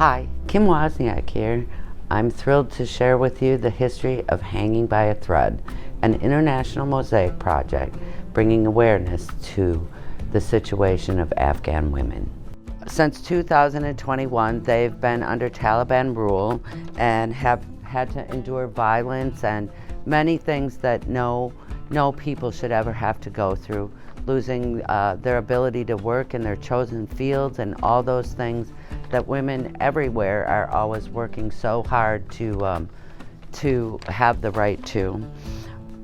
Hi, Kim Wozniak here. I'm thrilled to share with you the history of Hanging by a Thread, an international Mosaic project bringing awareness to the situation of Afghan women. Since 2021, they've been under Taliban rule and have had to endure violence and many things that no people should ever have to go through, losing their ability to work in their chosen fields and all those things that women everywhere are always working so hard to have the right to.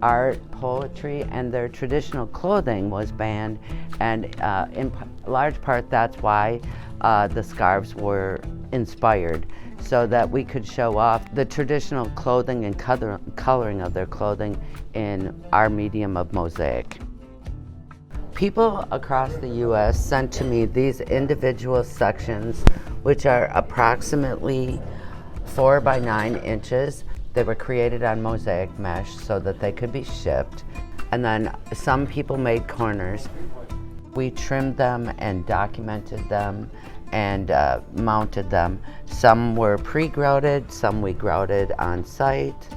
Art, poetry, and their traditional clothing was banned, and in large part that's why the scarves were inspired, so that we could show off the traditional clothing and coloring of their clothing in our medium of Mosaic. People across the U.S. sent to me these individual sections, which are approximately 4 by 9 inches. They were created on Mosaic mesh so that they could be shipped. And then some people made corners. We trimmed them and documented them and mounted them. Some were pre-grouted, some we grouted on site.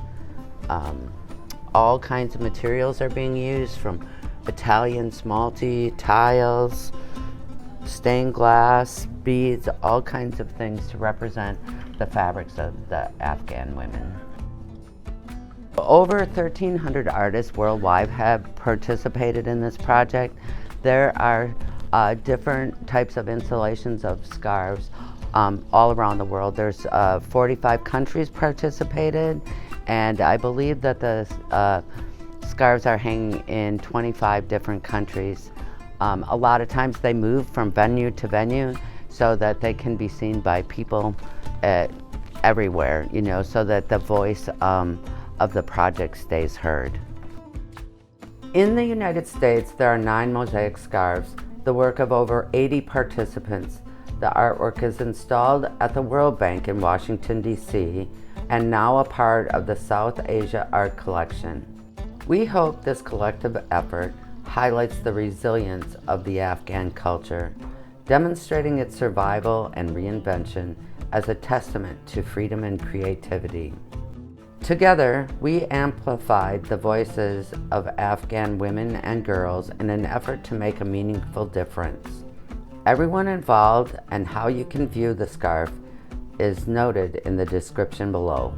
All kinds of materials are being used, from Italian smalty, tiles, stained glass, beads, all kinds of things to represent the fabrics of the Afghan women. Over 1,300 artists worldwide have participated in this project. There are different types of installations of scarves all around the world. There's 45 countries participated, and I believe that the scarves are hanging in 25 different countries. A lot of times they move from venue to venue so that they can be seen by people everywhere, so that the voice of the project stays heard. In the United States, there are 9 mosaic scarves, the work of over 80 participants. The artwork is installed at the World Bank in Washington, D.C., and now a part of the South Asia Art Collection. We hope this collective effort highlights the resilience of the Afghan culture, demonstrating its survival and reinvention as a testament to freedom and creativity. Together, we amplified the voices of Afghan women and girls in an effort to make a meaningful difference. Everyone involved and how you can view the scarf is noted in the description below.